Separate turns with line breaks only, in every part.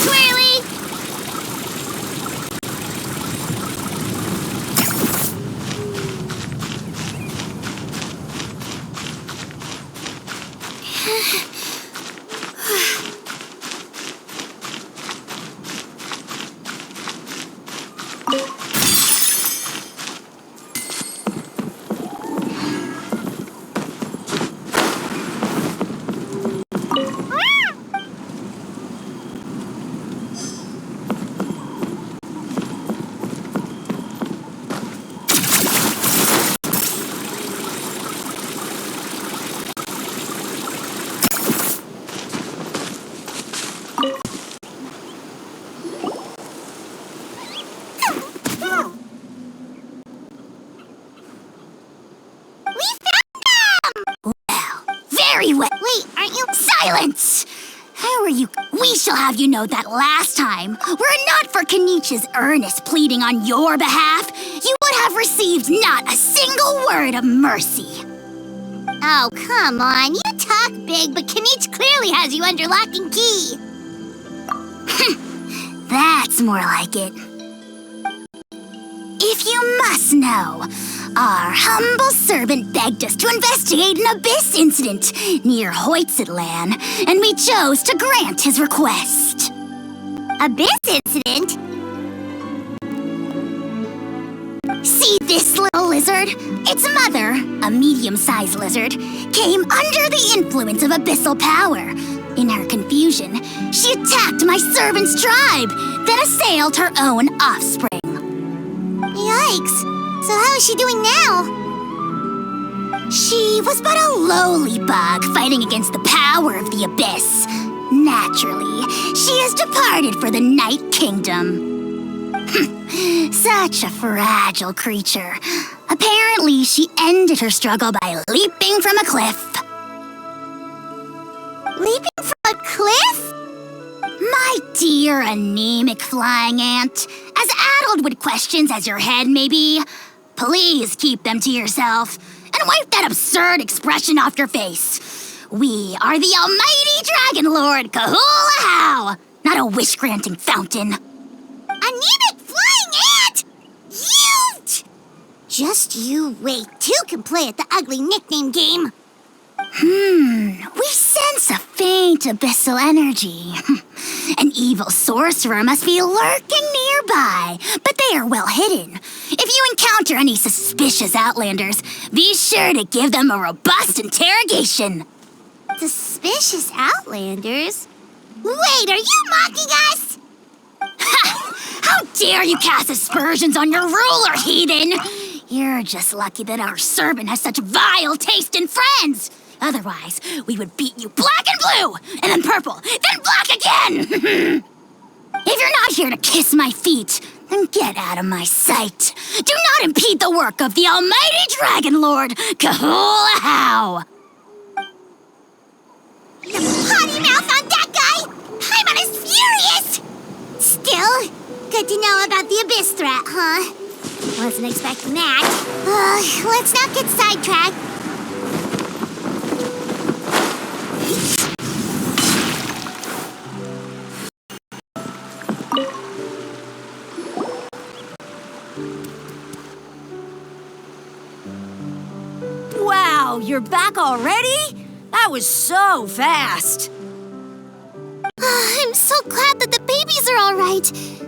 Twirly! Very well. Wait, aren't you? Silence! How are you? We shall have you know that last time, were it not for Kinich's earnest pleading on your behalf, you would have received not a single word of mercy. Oh, come on. You talk big, but Kinich clearly has you under lock and key. That's more like it. If you must know, our humble servant begged us to investigate an abyss incident near Huitztlan, and we chose to grant his request. Abyss incident? See this little lizard? Its mother, a medium-sized lizard, came under the influence of abyssal power. In her confusion, she attacked my servant's tribe, then assailed her own offspring. Yikes! So how is she doing now? She was but a lowly bug fighting against the power of the abyss. Naturally, she has departed for the Night Kingdom. Such a fragile creature. Apparently, she ended her struggle by leaping from a cliff. Leaping from a cliff? My dear anemic flying ant, as addled with questions as your head may be, please keep them to yourself and wipe that absurd expression off your face. We are the almighty Dragon Lord Kahula-How, not a wish-granting fountain. Anemic flying ant! You! Just you wait. Two can play at the ugly nickname game. We sense a faint abyssal energy. An evil sorcerer must be lurking nearby, but they are well hidden. If you encounter any suspicious outlanders, be sure to give them a robust interrogation. Suspicious outlanders? Wait, are you mocking us? Ha! How dare you cast aspersions on your ruler, heathen! You're just lucky that our servant has such vile taste in friends. Otherwise, we would beat you black and blue, and then purple, then black again! If you're not here to kiss my feet, then get out of my sight. Do not impede the work of the almighty Dragon Lord, Kahula-How! The potty mouth on that guy! Paimon is furious! Still, good to know about the abyss threat, huh? Wasn't expecting that. Let's not get sidetracked.
Wow, you're back already? That was so fast.
I'm so glad that the babies are all right.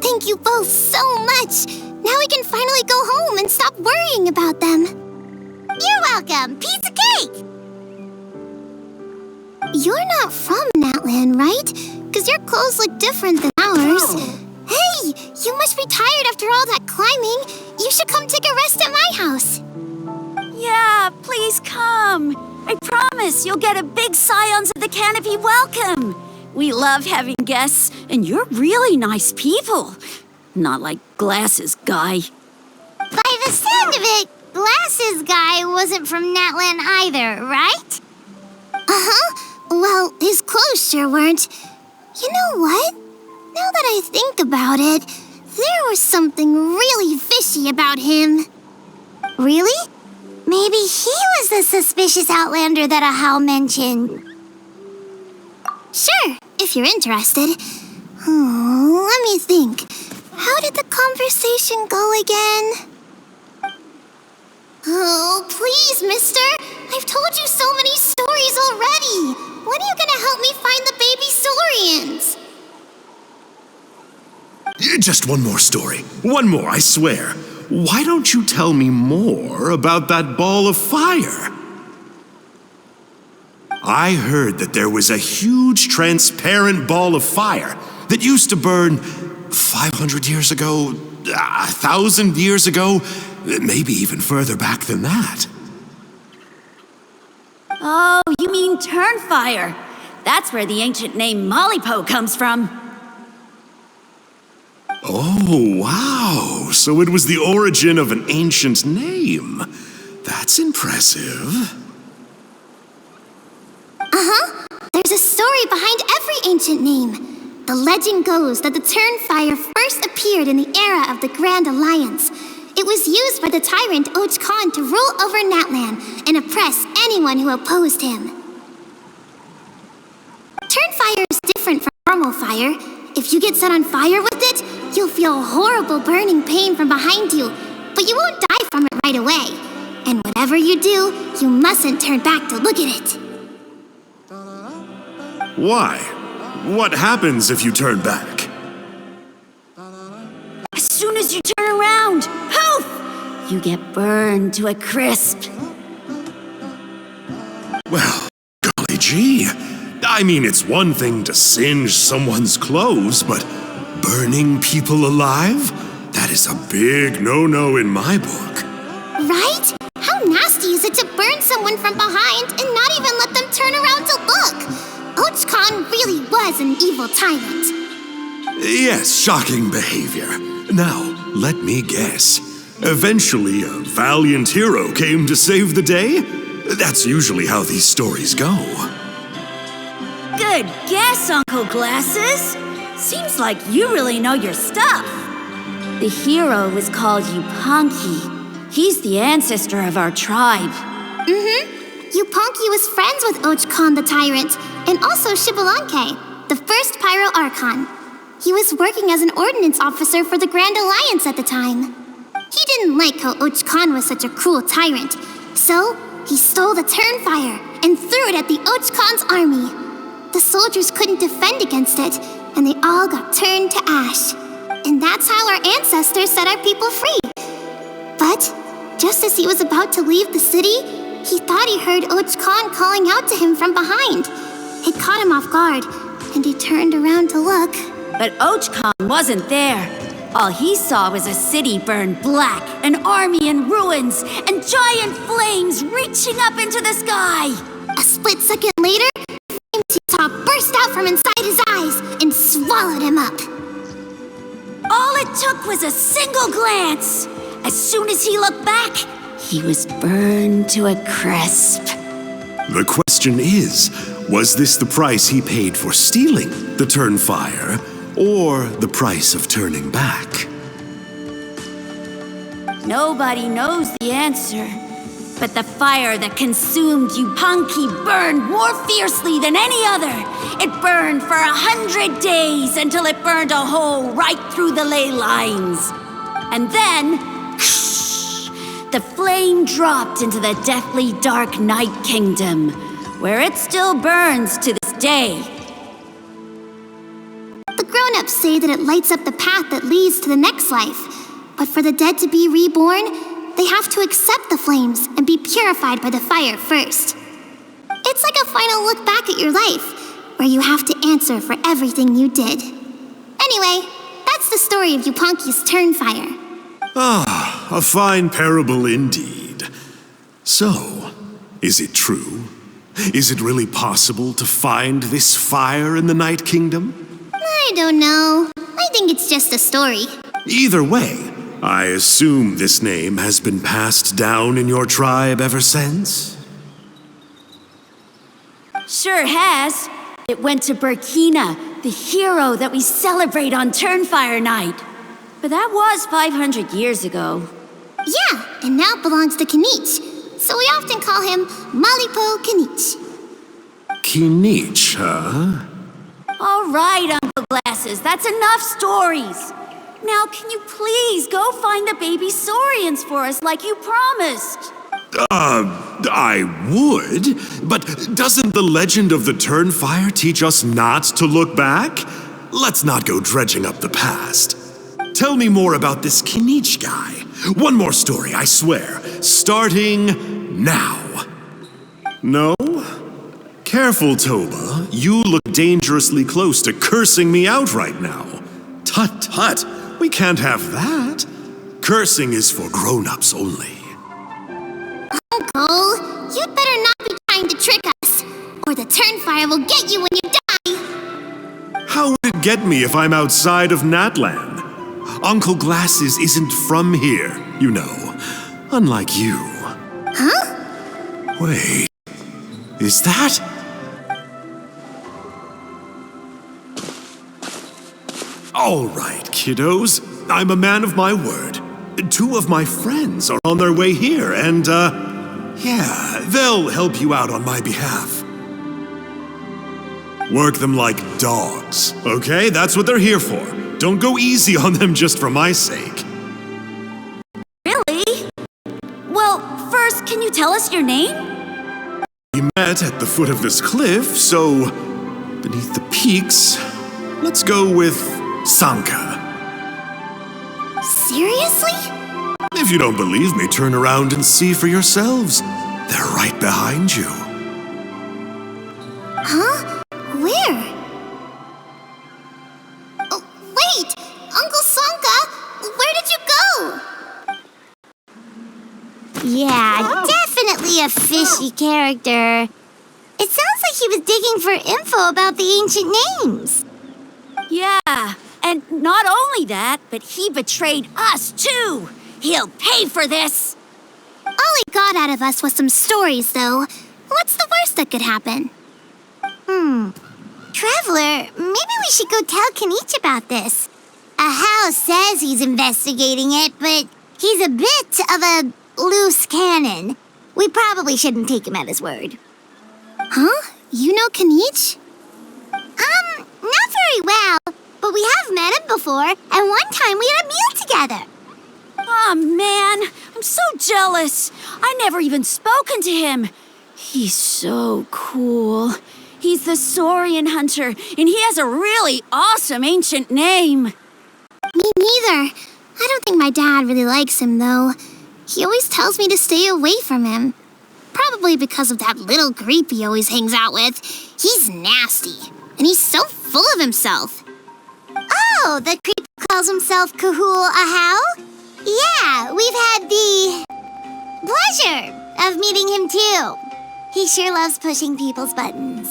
Thank you both so much. Now we can finally go home and stop worrying about them. You're welcome. Piece of cake. You're not from Natlan, right? Because your clothes look different than ours. Oh. Hey, you must be tired after all that climbing. You should come take a rest at my house.
Yeah, please come. I promise you'll get a big Scions of the Canopy welcome. We love having guests, and you're really nice people. Not like Glasses Guy.
By the sound of it, Glasses Guy wasn't from Natlan either, right? Uh-huh. Well, his clothes sure weren't. You know what? Now that I think about it, there was something really fishy about him. Really? Maybe he was the suspicious outlander that Ajaw mentioned. Sure, if you're interested. Oh, let me think. How did the conversation go again? Oh, please, mister. I've told you so many stories already. When are you gonna help me find the baby Saurians?
Just one more story. One more, I swear. Why don't you tell me more about that ball of fire? I heard that there was a huge transparent ball of fire that used to burn 500 years ago, 1,000 years ago, maybe even further back than that.
Oh, you mean Turnfire. That's where the ancient name Malipo comes from.
Oh, wow. So it was the origin of an ancient name. That's impressive.
There's a story behind every ancient name. The legend goes that the Turnfire first appeared in the era of the Grand Alliance. It was used by the tyrant Huitztlan to rule over Natlan and oppress anyone who opposed him. Turnfire is different from normal fire. If you get set on fire with it, you'll feel horrible burning pain from behind you, but you won't die from it right away. And whatever you do, you mustn't turn back to look at it.
Why? What happens if you turn back?
As soon as you turn around, poof! You get burned to a crisp.
Well, golly gee. I mean, it's one thing to singe someone's clothes, but burning people alive? That is a big no-no in my book.
Right? How nasty is it to burn someone from behind and not even let them turn around to look? Huitztlan really was an evil tyrant.
Yes, shocking behavior. Now, let me guess. Eventually, a valiant hero came to save the day? That's usually how these stories go.
Good guess, Uncle Glasses. Seems like you really know your stuff. The hero was called Yupanqui. He's the ancestor of our tribe.
Yupanqui was friends with Huitztlan the tyrant, and also Yupanqui, the first Pyro Archon. He was working as an ordnance officer for the Grand Alliance at the time. He didn't like how Huitztlan was such a cruel tyrant, so he stole the Turnfire and threw it at the Huitztlan's army. The soldiers couldn't defend against it, and they all got turned to ash. And that's how our ancestors set our people free. But just as he was about to leave the city, he thought he heard Huitztlan calling out to him from behind. It caught him off guard, and he turned around to look.
But Huitztlan wasn't there. All he saw was a city burned black, an army in ruins, and giant flames reaching up into the sky.
A split second later, the flames he saw burst out from inside his eyes and swallowed him up.
All it took was a single glance. As soon as he looked back, he was burned to a crisp.
The question is, was this the price he paid for stealing the Turnfire, or the price of turning back?
Nobody knows the answer. But the fire that consumed Yupanqui burned more fiercely than any other. It burned for 100 days until it burned a hole right through the ley lines. And then, the flame dropped into the deathly dark Night Kingdom, where it still burns to this day.
The grown-ups say that it lights up the path that leads to the next life. But for the dead to be reborn, they have to accept the flames and be purified by the fire first. It's like a final look back at your life, where you have to answer for everything you did. Anyway, that's the story of Yupanqui's Turnfire.
Ah, a fine parable indeed. So, is it true? Is it really possible to find this fire in the Night Kingdom?
I don't know. I think it's just a story.
Either way, I assume this name has been passed down in your tribe ever since?
Sure has. It went to Burkina, the hero that we celebrate on Turnfire Night. But that was 500 years ago.
Yeah, and now it belongs to Kinich. So we often call him Malipo Kinich.
Kinich, huh?
All right, Uncle Glasses. horses. That's enough stories. Now, can you please go find the baby Saurians for us like you promised?
I would, but doesn't the legend of the Turnfire teach us not to look back? Let's not go dredging up the past. Tell me more about this Kinich guy. One more story, I swear. Starting now. No? Careful, Toba. You look dangerously close to cursing me out right now. Tut tut, we can't have that. Cursing is for grown-ups only.
Uncle, you'd better not be trying to trick us, or the Turnfire will get you when you die.
How would it get me if I'm outside of Natlan? Uncle Glasses isn't from here, you know. Unlike you.
Huh?
Wait, is that? All right, kiddos. I'm a man of my word. 2 of my friends are on their way here, and, yeah, they'll help you out on my behalf. Work them like dogs, okay? That's what they're here for. Don't go easy on them just for my sake.
Really? Well, first, can you tell us your name?
We met at the foot of this cliff, so beneath the peaks, let's go with Sanka.
Seriously?
If you don't believe me, turn around and see for yourselves. They're right behind you.
Huh? Where? Oh, wait! Uncle Sanka, where did you go? Yeah, definitely a fishy character. It sounds like he was digging for info about the ancient names.
Yeah, and not only that, but he betrayed us too. He'll pay for this.
All he got out of us was some stories, though. What's the worst that could happen? Traveler, maybe we should go tell Kinich about this. Ajaw says he's investigating it, but he's a bit of a loose cannon. We probably shouldn't take him at his word. Huh? You know Kinich? Not very well, but we have met him before, and one time we had a meal together.
Oh man, I'm so jealous. I never even spoken to him. He's so cool. He's the Saurian hunter, and he has a really awesome ancient name.
Me neither. I don't think my dad really likes him, though. He always tells me to stay away from him. Probably because of that little creep he always hangs out with. He's nasty, and he's so full of himself. Oh, the creep who calls himself Kahul Ajaw? Yeah, we've had the pleasure of meeting him too. He sure loves pushing people's buttons.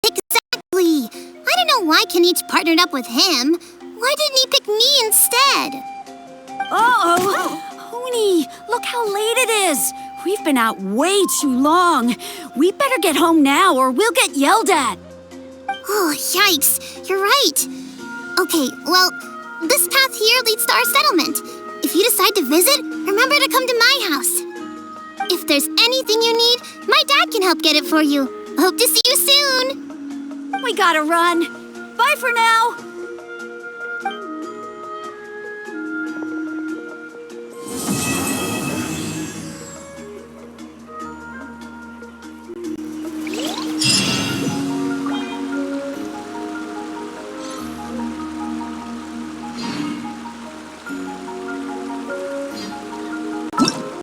Exactly. I don't know why Kinich partnered up with him. Why didn't he pick me instead?
Uh-oh. Huni, look how late it is. We've been out way too long. We better get home now or we'll get yelled at.
Oh, yikes. You're right. Okay, well, this path here leads to our settlement. If you decide to visit, remember to come to my house. If there's anything you need, my dad can help get it for you. Hope to see you soon.
We gotta run. Bye for now.